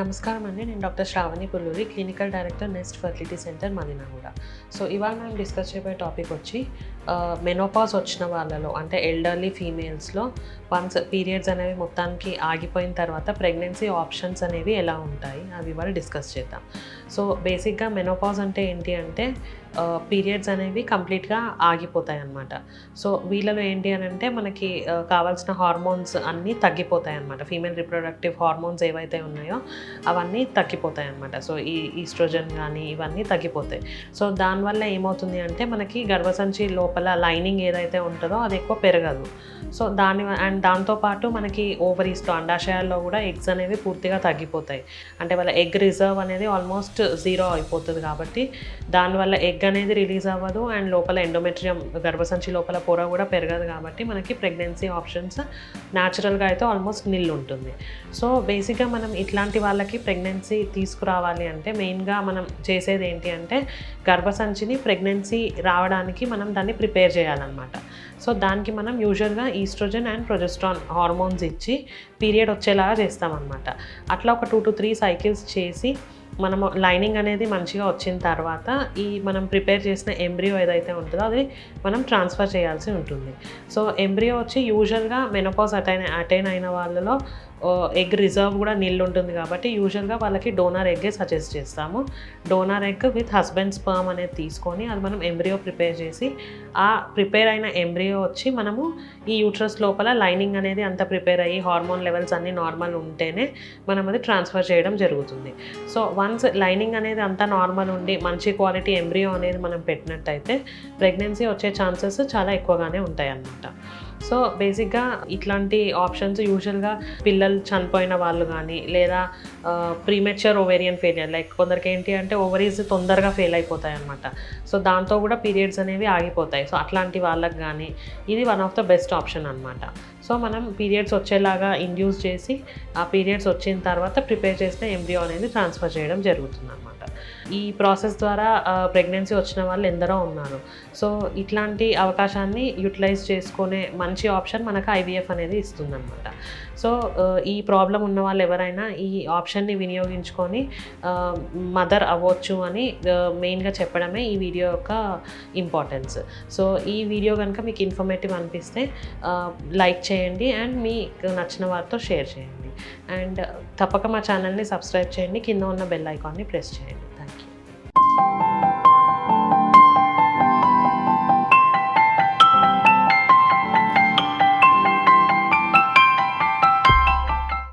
నమస్కారం అండి. నేను doctor Sravani Pulluri, clinical director Nest fertility centre Madinaguda. So ఇవాళ మనం డిస్కస్ చేయబోయే టాపిక్ వచ్చి మెనోపాజ్ వచ్చిన వాళ్ళలో అంటే ఎల్డర్లీ ఫీమేల్స్లో వన్స్ పీరియడ్స్ అనేవి మొత్తానికి ఆగిపోయిన తర్వాత ప్రెగ్నెన్సీ ఆప్షన్స్ అనేవి ఎలా ఉంటాయి అవి ఇవాళ డిస్కస్ చేద్దాం. సో బేసిక్గా మెనోపాజ్ అంటే ఏంటి అంటే పీరియడ్స్ అనేవి కంప్లీట్గా ఆగిపోతాయి అన్నమాట. సో వీళ్ళలో ఏంటి అని అంటే మనకి కావాల్సిన హార్మోన్స్ అన్నీ తగ్గిపోతాయి అన్నమాట. ఫీమేల్ రిప్రొడక్టివ్ హార్మోన్స్ ఏవైతే ఉన్నాయో అవన్నీ తగ్గిపోతాయి అన్నమాట. సో ఈ ఈస్ట్రోజన్ కానీ ఇవన్నీ తగ్గిపోతాయి. సో దానివల్ల ఏమవుతుంది అంటే మనకి గర్భసంచి లోపల లైనింగ్ ఏదైతే ఉంటుందో అది ఎక్కువ పెరగదు. సో దాంతోపాటు మనకి ఓవరీస్లో అండాశయాల్లో కూడా ఎగ్స్ అనేవి పూర్తిగా తగ్గిపోతాయి. అంటే వాళ్ళ ఎగ్ రిజర్వ్ అనేది ఆల్మోస్ట్ జీరో అయిపోతుంది కాబట్టి దానివల్ల ఎగ్ అనేది రిలీజ్ అవ్వదు అండ్ లోపల ఎండోమెట్రియం గర్భసంచి లోపల పొర కూడా పెరగదు కాబట్టి మనకి ప్రెగ్నెన్సీ ఆప్షన్స్ న్యాచురల్గా అయితే ఆల్మోస్ట్ నిల్ ఉంటుంది. సో బేసిక్గా మనం ఇట్లాంటి వాళ్ళకి ప్రెగ్నెన్సీ తీసుకురావాలి అంటే మెయిన్గా మనం చేసేది ఏంటి అంటే గర్భసంచిని ప్రెగ్నెన్సీ రావడానికి మనం దాన్ని ప్రిపేర్ చేయాలన్నమాట. సో దానికి మనం యూజువల్గా ఈస్ట్రోజన్ అండ్ ప్రొజెస్ట్రాన్ హార్మోన్స్ ఇచ్చి పీరియడ్ వచ్చేలాగా చేస్తామన్నమాట. అట్లా ఒక 2 to 3 సైకిల్స్ చేసి మనము లైనింగ్ అనేది మంచిగా వచ్చిన తర్వాత ఈ మనం ప్రిపేర్ చేసిన ఎంబ్రియో ఏదైతే ఉంటుందో అది మనం ట్రాన్స్ఫర్ చేయాల్సి ఉంటుంది. సో ఎంబ్రియో వచ్చి యూజువల్గా మెనోపాజ్ అటైన్ అయిన వాళ్ళలో ఎగ్ రిజర్వ్ కూడా నిల్ ఉంటుంది కాబట్టి యూజువల్గా వాళ్ళకి డోనర్ ఎగ్గే సజెస్ట్ చేస్తాము. Donor egg with husband sperm అనేది తీసుకొని అది మనం ఎంబ్రియో ప్రిపేర్ చేసి ఆ ప్రిపేర్ అయిన ఎంబ్రియో వచ్చి మనము ఈ యూట్రస్ లోపల లైనింగ్ అనేది అంత ప్రిపేర్ అయ్యి హార్మోన్ లెవెల్స్ అన్నీ నార్మల్ ఉంటేనే మనం అది ట్రాన్స్ఫర్ చేయడం జరుగుతుంది. సో వన్స్ లైనింగ్ అనేది అంతా నార్మల్ ఉండి మంచి క్వాలిటీ ఎంబ్రియో అనేది మనం పెట్టినట్టయితే ప్రెగ్నెన్సీ వచ్చే ఛాన్సెస్ చాలా ఎక్కువగానే ఉంటాయి అన్నమాట. సో బేసిక్గా ఇట్లాంటి ఆప్షన్స్ యూజువల్గా పిల్లలు చనిపోయిన వాళ్ళు కానీ లేదా ప్రీమెచ్యూర్ ఓవేరియన్ ఫెయిలియర్ లైక్ కొందరికి ఏంటి అంటే ఓవరీస్ తొందరగా ఫెయిల్ అయిపోతాయి అన్నమాట. సో దాంతో కూడా పీరియడ్స్ అనేవి ఆగిపోతాయి. సో అట్లాంటి వాళ్ళకి కానీ ఇది one of the best option అన్నమాట. సో మనం పీరియడ్స్ వచ్చేలాగా ఇండ్యూస్ చేసి ఆ పీరియడ్స్ వచ్చిన తర్వాత ప్రిపేర్ చేసిన ఎంబ్రియో అనేది ట్రాన్స్ఫర్ చేయడం జరుగుతుంది అన్నమాట. ఈ ప్రాసెస్ ద్వారా ప్రెగ్నెన్సీ వచ్చిన వాళ్ళు ఎందరో ఉన్నారు. సో ఇట్లాంటి అవకాశాన్ని యూటిలైజ్ చేసుకునే మంచి ఆప్షన్ మనకు ఐవీఎఫ్ అనేది ఇస్తుందన్నమాట. సో ఈ ప్రాబ్లం ఉన్న వాళ్ళు ఎవరైనా ఈ ఆప్షన్ని వినియోగించుకొని మదర్ అవ్వచ్చు అని మెయిన్గా చెప్పడమే ఈ వీడియో యొక్క ఇంపార్టెన్స్. సో ఈ వీడియో కనుక మీకు ఇన్ఫర్మేటివ్ అనిపిస్తే లైక్ చేయండి అండ్ మీకు నచ్చిన వారితో షేర్ చేయండి అండ్ తప్పక మా ఛానల్ని సబ్స్క్రైబ్ చేయండి. కింద ఉన్న బెల్ ఐకాన్ని ప్రెస్ చేయండి.